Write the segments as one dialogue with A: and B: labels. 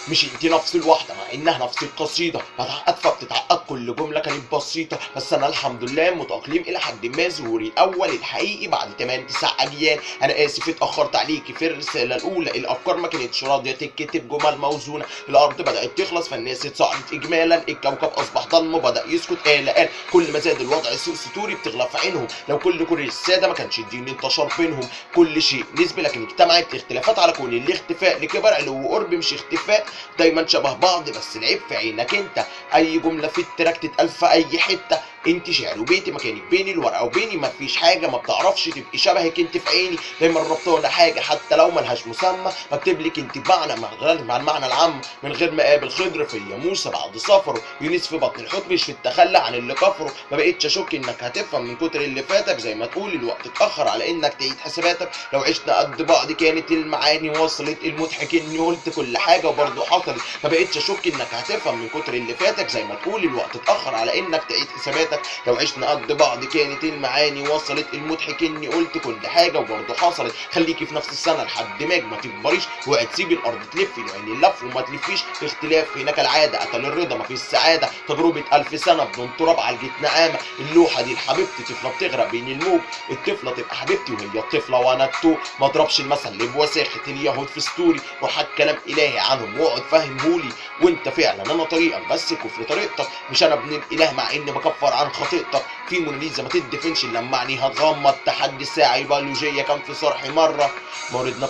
A: مش انتي نفس الواحدة مع انها نفس القصيدة، بتعقد فبتتعقد كل جملة كانت بسيطة، بس انا الحمد لله متأقلم الى حد ما. ظهوري الاول الحقيقي بعد 8 9 اجيال. انا اسف اتأخرت عليكي في الرسالة الاولى، الافكار ما كانتش راضية تتكتب جمل موزونة، الارض بدأت تخلص فالناس اتصاعدت اجمالا، الكوكب اصبح ضلمه بدأ يسكت آلآن، كل ما زاد الوضع سوء ستوري بتغلى في عينهم، لو كل كره السادة ما كانش الدين انتشر بينهم، كل شيء نسبي لكن اجتمعت الاختلافات على كون الاختفاء لكبر علو وقرب مش اختفاء، دايما شبه بعض بس العيب في عينك انت، اي جمله في التراك تتقال في اي حته، انت شعر وبيتي مكانك بين الورقه وبيني، مفيش حاجه ما بتعرفش تبقي شبهك انت في عيني، دايما ربطانه حاجه حتى لو ملهاش مسمى، بكتب لك انت بمعنى مع المعنى العام، من غير ما قابل خضر فيا موسى بعد سفره، يونس في بطن الحوت مش في التخلى عن اللي كفره، ما بقتش اشك انك هتفهم من كتر اللي فاتك، زي ما تقول الوقت اتاخر على انك تعيد حساباتك، لو عشنا قد بعض كانت المعاني وصلت، المضحك اني قلت كل حاجه وبرضه حصلت، ما بقتش اشك انك هتفهم من كتر اللي فاتك، زي ما تقول الوقت اتاخر على انك تعيد حساباتك، لو عشنا قد بعض كانت المعاني وصلت، المضحك اني قلت كل حاجه وبرضه حصلت، خليكي في نفس السنه لحد ما تكبريش، اوعي تسيبي الارض تلفي العين اللف وما تلفيش، اختلاف هناك العاده قتل الرضا ما فيش سعاده، تجربه 1000 سنه بدون تراب عالجت نعامه، اللوحه دي لحبيبتي طفله بتغرق بين الموج، الطفله تبقى حبيبتي وهي الطفله وانا التوب، ما اضربش المثل اللي بوساخه اليهود في ستوري، روح كلام الهي عنهم واقعد فهمهولي، وانت فعلا انا طريقك بس كفر طريقتك، مش انا ابن الاله مع اني بكفر عن خطيئتك، في موناليزا ما تدفنش لما عني هتغمض، تحدي ساعه بيولوجيه كان في صرحي مره، موردنا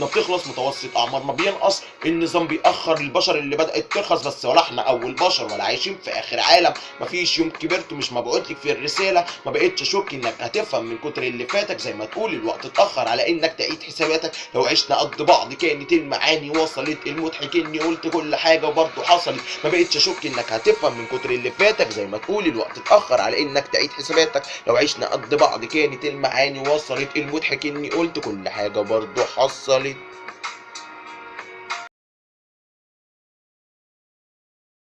A: بتخلص متوسط اعمارنا بينقص، النظام بيأخر البشر اللي بدأت ترخص، بس ولا احنا اول بشر ولا عايشين في اخر عالم، مفيش يوم كبرت مش مبعوتلك في الرساله، ما بقتش اشك انك هتفهم من كتر اللي فاتك، زي ما تقول الوقت اتأخر على انك تعيد حساباتك، لو عشنا قد بعض كانت المعاني وصلت، المضحك اني قلت كل حاجه وبرضه حصلت، ما بقتش اشك انك هتفهم من كتر اللي فاتك، زي ما تقول الوقت اتأخر على انك تعيد حساباتك، لو عشنا قد بعض كانت المعاني وصلت، المضحك اني قلت كل حاجه وبرضه حصلت.